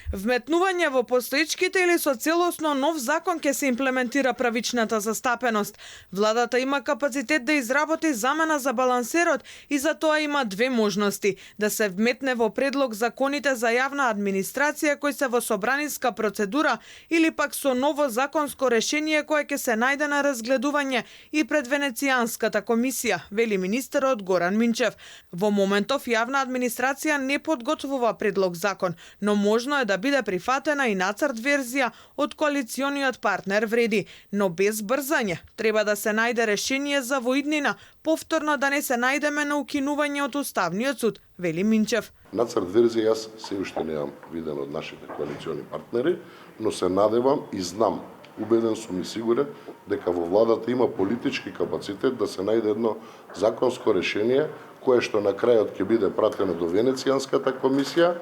Вметнување во постоечките или со целосно нов закон ќе се имплементира правичната застапеност. Владата има капацитет да изработи замена за балансерот и за тоа има две можности: да се вметне во предлог законите за јавна администрација кои се во собраниска процедура, или пак со ново законско решение кое ќе се најде на разгледување и пред Венецијанската комисија, вели министерот Горан Минчев. Во моментов јавна администрација не подготвува предлог закон, но можно е да биде прифатена и нацрт верзија од коалициониот партнер Вреди, но без брзање. Треба да се најде решение за во иднина, повторно да не се најдеме на укинување од Уставниот суд, вели Минчев. Нацрт верзија јас се уште неам виден од нашите коалициони партнери, но се надевам и знам, убеден сум и сигурен, дека во владата има политички капацитет да се најде едно законско решение кое што на крајот ќе биде пратено до Венецијанската комисија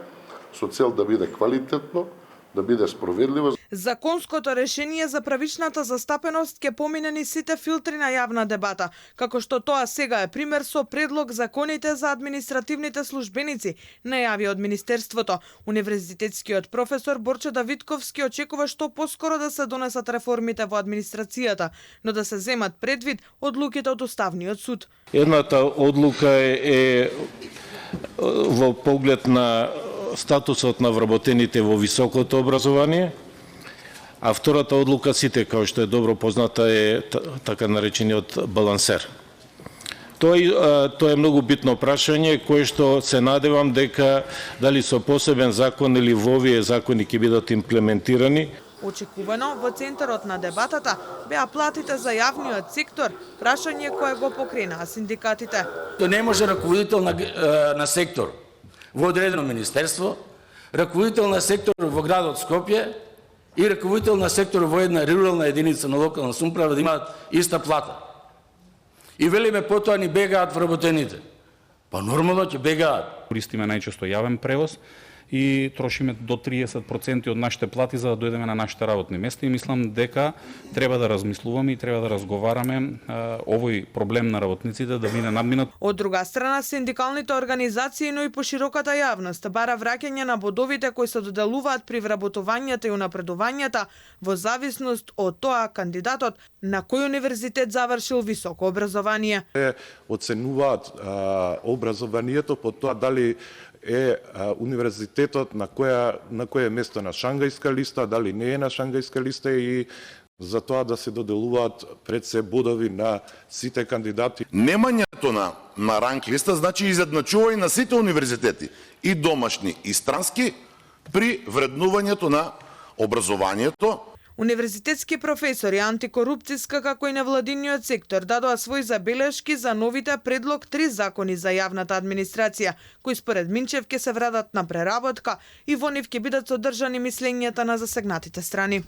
со цел да биде квалитетно, да биде справедливо. Законското решение за правичната застапеност ќе помине низ сите филтри на јавна дебата, како што тоа сега е пример со предлог законите за административните службеници, најави од Министерството. Универзитетскиот професор Борче Давидковски очекува што поскоро да се донесат реформите во администрацијата, но да се земат предвид одлуките од Уставниот суд. Едната одлука е во поглед на статусот на вработените во високото образование, а втората одлука сите, како што е добро позната, е така наречениот балансер. Тоа е многу битно прашање, кое што се надевам дека дали со посебен закон или во овие закони ќе бидат имплементирани. Очекувано во центарот на дебатата беа платите за јавниот сектор, прашање кое го покренаа синдикатите. Не може раководител на сектор во одредено министерство, раководител на сектор во градот Скопје и раководител на сектор во една рурална единица на локална самоуправа да имаат иста плата. И велиме потоа ни бегаат вработените. Па нормално ќе бегаат. Користиме најчесто јавен превоз и трошиме до 30% од нашите плати за да дојдеме на нашите работни места и мислам дека треба да размислуваме и треба да разговараме овој проблем на работниците да биде надминат. Од друга страна, синдикалните организации, но и пошироката јавност бара враќање на бодовите кои се доделуваат при вработувањата и унапредувањата во зависност од тоа кандидатот на кој универзитет завршил високо образование. Оценуваат образованието по тоа дали е универзитетот на кое место на Шангајска листа, дали не е на Шангајска листа и за тоа да се доделуваат пред се бодови на сите кандидати. Немањето на ранг листа значи изедначување на сите универзитети, и домашни и странски, при вреднувањето на образованието. Универзитетски професори, антикорупцијска како и невладиниот сектор дадоа своји забелешки за новите предлог 3 закони за јавната администрација, кои според Минчев ќе се врадат на преработка и во нив ќе бидат содржани мислењата на засегнатите страни.